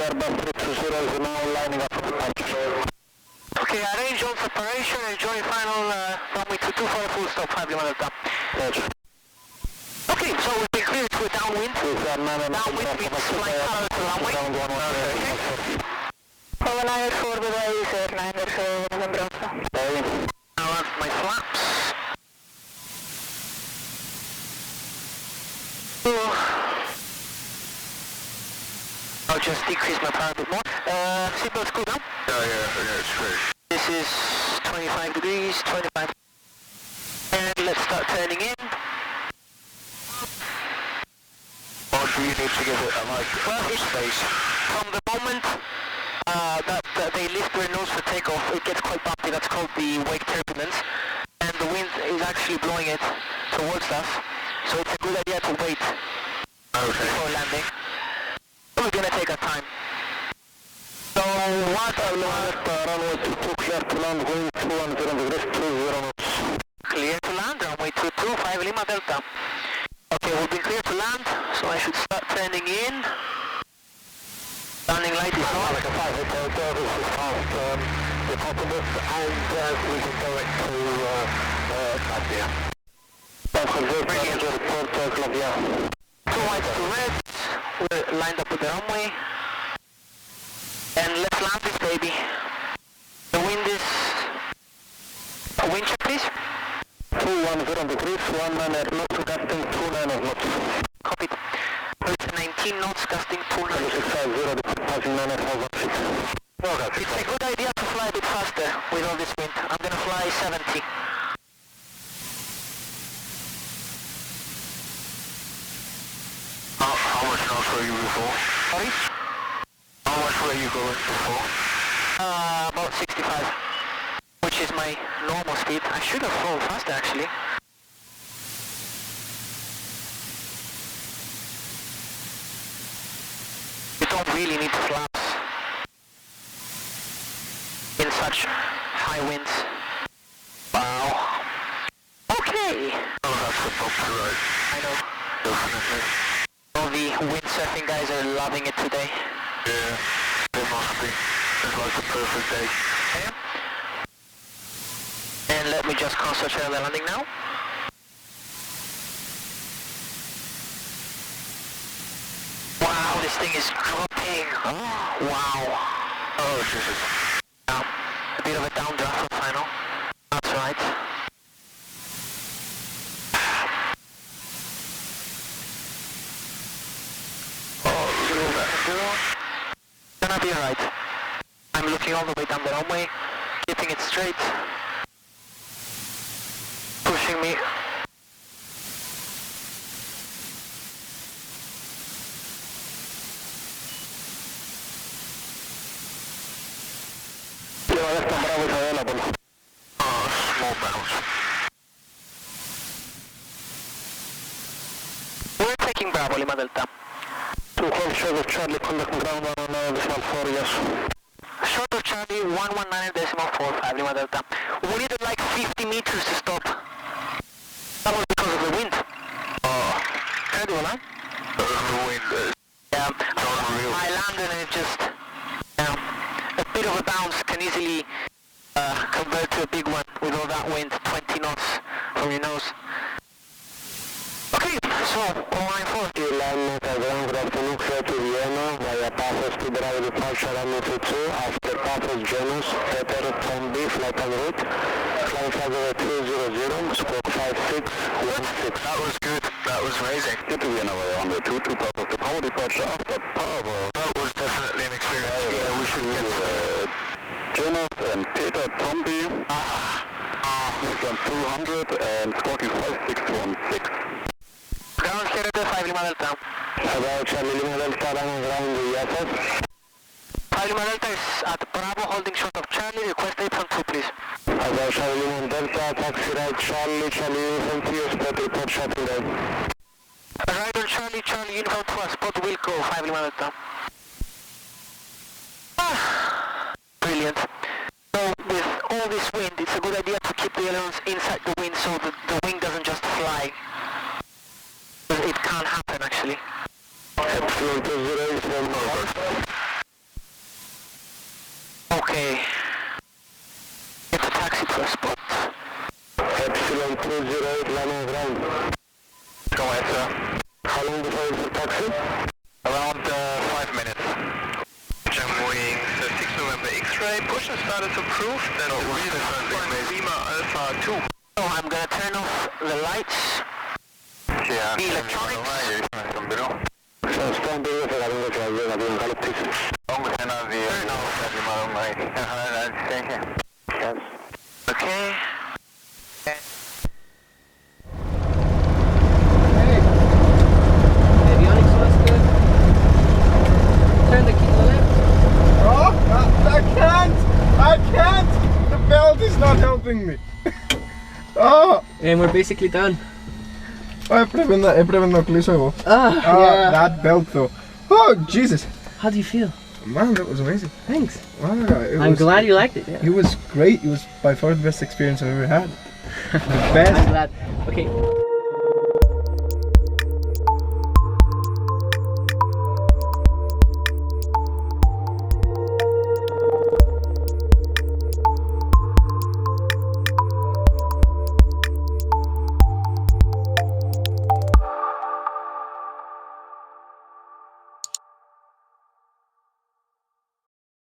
Airbus 320 is now lining up for departure. Okay, arrange all separation and join final runway 22 for a full stop, 5 Lima Delta. Roger. Okay, so we've been cleared to a downwind. Downwind means flying parallel to runway. Okay. Over 984 goodbye, sir, 984 November Alpha. Now that's my flaps. I'll just decrease my power a bit more. Seatbelts cool now? Yeah, it's great. This is 25 degrees, 25. And let's start turning in. Or do you need to give it a space? From the moment that they lift their nose for takeoff, it gets quite bumpy. That's called the wake turbulence. And the wind is actually blowing it towards us. So it's a good idea to wait before landing. We're going to take our time. So what are runway 22 clear to land, wind 210 degrees, 20 knots. Clear to land, runway 22, 5 Lima Delta. Okay, we've been clear to land, so I should start turning in. Landing light is on. Like a 5 hotel, this is past the Cockpit, and we can go it to Latvia. Brilliant. Report Latvia. 2 whites, 2 reds. We're lined up with the runway. And let's land this baby. The wind is... A wind check, please. 210 degrees, 19 knots, gusting 29 knots. Copy. It's 19 knots, gusting 29. 650, passing 9,000 feet. It's a good idea to fly a bit faster with all this wind. I'm gonna fly 70. How much knots were you before? Sorry? How much were you going before? About 65. Which is my normal speed. I should have flown faster actually. You don't really need flaps in such high winds. Wow. Okay. Oh, that's the bumpy ride. I know. Definitely. All the windsurfing guys are loving it today. Yeah, they must be. It's like the perfect day. Okay. And let me just concentrate on the landing now. Wow, this thing is dropping. Oh, wow. Oh, Jesus. A bit of a downdraft for final. That's right. Gonna be alright. I'm looking all the way down the runway, keeping it straight. Pushing me. Bravo is available. Small bounce. We're taking Bravo, Lima Delta. To hold short of Charlie, contact ground 119.4, yes. Short of Charlie, 119.45, Lima Delta. We needed like 50 meters to stop. That was because of the wind. Oh. Incredible, huh? The wind is... Yeah. unreal. I landed and it just... a bit of a bounce can easily convert to a big one with all that wind, 20 knots from your nose. Okay, so, 194. You land at ground, good afternoon, clear to Vienna, via Paphos to Bravo departure runway 22, after Paphos, Janus, Peter, Tombi, flight en route, flight flag over 200, squawk 5616. That was good, that was amazing. Good to Vienna via runway 22, Paphos to Bravo departure, after Paphos. That was definitely an experience. Yeah, we should get Janus and Peter, Tombi, from 200 and squawking 5616. Ground here at the 5 Lima Delta. About Charlie Lima Delta, running ground the ESS. 5 Lima Delta is at Bravo, holding short of Charlie, request 812 please. About Charlie Lima Delta, taxi right Charlie, Charlie Uniform 2, spot report shuttle right. Right on Charlie, Charlie Uniform 2, spot Wilco, 5 Lima Delta. Brilliant. So with all this wind, it's a good idea to keep the ailerons inside the wind so that the wing doesn't just fly. It can't happen actually. Epsilon 20 from Epsilon 208, landing ground. Go ahead, sir. How long before you for taxi? Around 5 minutes. Jam wing 6 November X-ray, push and start is approved, then Lima Alpha 2. So I'm gonna turn off the lights, the electronics. Stand by for having to drive again, Galactic. Yes. Okay. Hey. Avionics looks good. Turn the key to the left. Oh, I can't! The belt is not helping me. Oh! And we're basically done. Jag blev nog lyssna. Yeah. That belt though. Oh, Jesus. How do you feel? Man, that was amazing. Thanks. Wow, I'm glad you liked it. Yeah. It was great. It was by far the best experience I've ever had. The best. I'm glad. Okay.